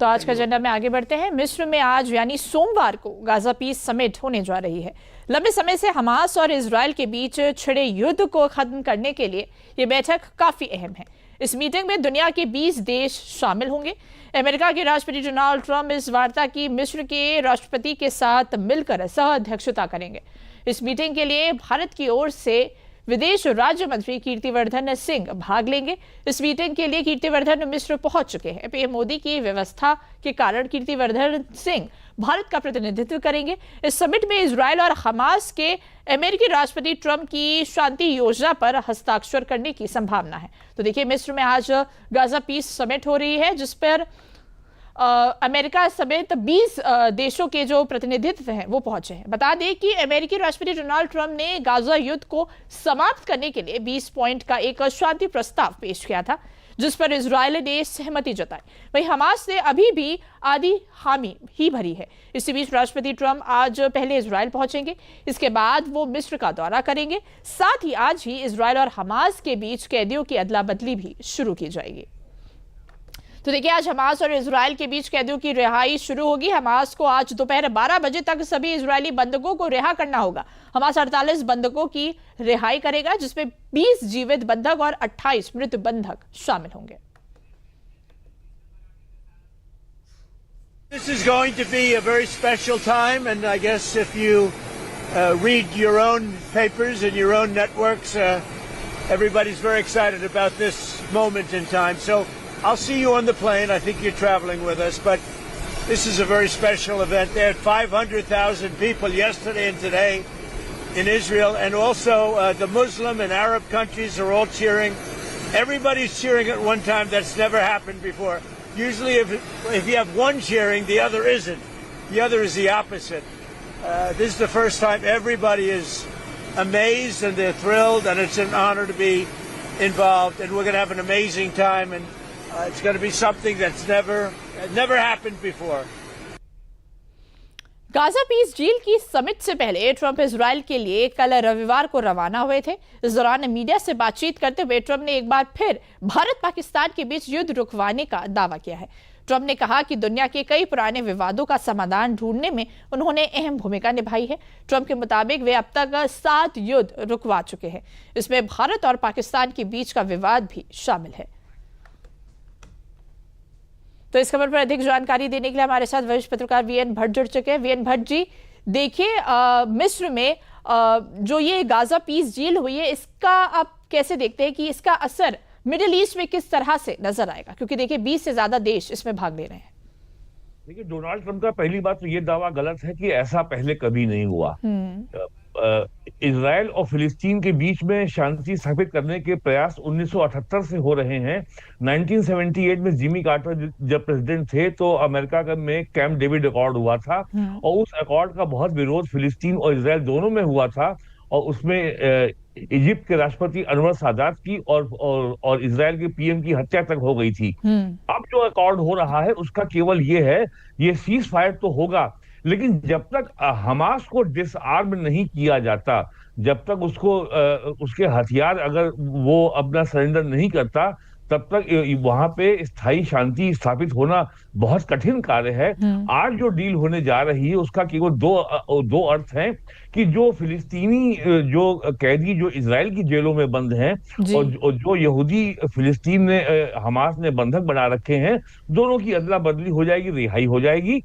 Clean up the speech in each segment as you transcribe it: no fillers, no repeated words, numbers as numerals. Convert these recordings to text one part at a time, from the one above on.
तो आज का एजेंडा में आगे बढ़ते हैं। मिस्र में आज यानी सोमवार को गाजा पीस समिट होने जा रही है। लंबे समय से हमास और इजरायल के बीच छिड़े युद्ध को खत्म करने के लिए ये बैठक काफी अहम है। इस मीटिंग में दुनिया के 20 देश शामिल होंगे। अमेरिका के राष्ट्रपति डोनाल्ड ट्रंप इस वार्ता की मिस्र के राष्ट्रपति के साथ मिलकर सह अध्यक्षता करेंगे। इस मीटिंग के लिए भारत की ओर से विदेश राज्य मंत्री कीर्तिवर्धन सिंह भाग लेंगे। इस मीटिंग के लिए कीर्तिवर्धन मिस्र पहुंच चुके हैं। पीएम मोदी की व्यवस्था के कारण कीर्तिवर्धन सिंह भारत का प्रतिनिधित्व करेंगे। इस समिट में इजरायल और हमास के अमेरिकी राष्ट्रपति ट्रंप की शांति योजना पर हस्ताक्षर करने की संभावना है। तो देखिए, मिस्र में आज गाजा पीस समिट हो रही है, जिस पर अमेरिका समेत 20 देशों के जो प्रतिनिधित्व हैं वो पहुंचे हैं। बता दें कि अमेरिकी राष्ट्रपति डोनाल्ड ट्रंप ने गाजा युद्ध को समाप्त करने के लिए 20 पॉइंट का एक शांति प्रस्ताव पेश किया था, जिस पर इजरायल ने सहमति जताई। वहीं हमास ने अभी भी आधी हामी ही भरी है। इसी बीच राष्ट्रपति ट्रंप आज पहले इजरायल पहुंचेंगे, इसके बाद वो मिस्र का दौरा करेंगे। साथ ही आज ही इजरायल और हमास के बीच कैदियों की अदला बदली भी शुरू की जाएगी। तो देखिए, आज हमास और इजरायल के बीच कैदियों की रिहाई शुरू होगी। हमास को आज दोपहर 12 बजे तक सभी इजरायली बंधकों को रिहा करना होगा। हमास 48 बंधकों की रिहाई करेगा, जिसमें 20 जीवित बंधक और 28 मृत बंधक शामिल होंगे। This is going to be a very special time, and I guess if you read your own papers and your own networks, everybody's very excited about this moment in time. So I'll see you on the plane. I think you're traveling with us, but this is a very special event. They had 500,000 people yesterday and today in Israel, and also the Muslim and Arab countries are all cheering. Everybody's cheering at one time. That's never happened before. Usually if you have one cheering, the other isn't. The other is the opposite. This is the first time everybody is amazed and they're thrilled, and it's an honor to be involved, and we're going to have an amazing time, and it's going to be something that's never happened before. Gaza peace deal की summit से पहले Trump Israel के लिए कल रविवार को रवाना हुए थे। इस दौरान मीडिया से बातचीत करते हुए ट्रंप ने एक बार फिर भारत पाकिस्तान के बीच युद्ध रुकवाने का दावा किया है। ट्रंप ने कहा कि दुनिया के कई पुराने विवादों का समाधान ढूंढने में उन्होंने अहम भूमिका निभाई है। ट्रंप के मुताबिक वे अब तक 7 युद्ध रुकवा चुके हैं। इसमें भारत और पाकिस्तान के बीच का विवाद भी शामिल है। तो इस खबर पर अधिक जानकारी देने के लिए हमारे साथ वरिष्ठ पत्रकार वीएन भट्ट जुड़ चुके हैं। वीएन भट्ट जी, देखिए, मिस्र में जो ये गाजा पीस डील हुई है, इसका आप कैसे देखते हैं कि इसका असर मिडिल ईस्ट में किस तरह से नजर आएगा? क्योंकि देखिए, 20 से ज्यादा देश इसमें भाग ले रहे हैं। देखिए, डोनाल्ड ट्रंप का पहली बात तो ये दावा गलत है कि ऐसा पहले कभी नहीं हुआ। इजराइल और फिलिस्तीन के बीच में शांति स्थापित करने के प्रयास 1978 से हो रहे हैं। 1978 में जिमी कार्टर जब प्रेसिडेंट थे तो अमेरिका में कैंप डेविड अकॉर्ड हुआ था, और उस अकॉर्ड का बहुत विरोध फिलिस्तीन और इजराइल दोनों में हुआ था, और उसमें इजिप्ट के राष्ट्रपति अनवर सादात की और इजराइल के पीएम की हत्या तक हो गई थी। अब जो अकॉर्ड हो रहा है उसका केवल ये है, ये सीज फायर तो होगा, लेकिन जब तक हमास को डिसआर्म नहीं किया जाता, जब तक उसके हथियार अगर वो अपना सरेंडर नहीं करता, तब तक वहां पे स्थायी शांति स्थापित होना बहुत कठिन कार्य है। आज जो डील होने जा रही है उसका केवल दो अर्थ हैं कि जो फिलिस्तीनी जो कैदी जो इजराइल की जेलों में बंद हैं और जो यहूदी फिलिस्तीन ने हमास ने बंधक बना रखे हैं, दोनों की अदला बदली हो जाएगी, रिहाई हो जाएगी।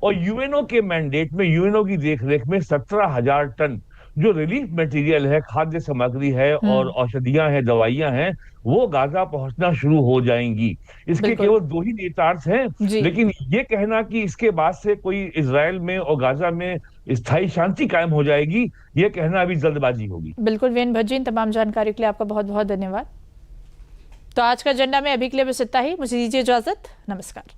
और यूएनओ के मैंडेट में, यूएनओ की देखरेख में 17,000 टन जो रिलीफ मटेरियल है, खाद्य सामग्री है और औषधियां हैं, दवाइयां हैं, वो गाजा पहुंचना शुरू हो जाएंगी। इसके केवल 2 ही नेतार्थ हैं, लेकिन ये कहना कि इसके बाद से कोई इजराइल में और गाजा में स्थायी शांति कायम हो जाएगी, ये कहना अभी जल्दबाजी होगी। बिल्कुल वीएन भट्ट जी, तमाम जानकारी के लिए आपका बहुत बहुत धन्यवाद। तो आज का एजेंडा में अभी के लिए बस इतना ही। मुझे दीजिए इजाजत। नमस्कार।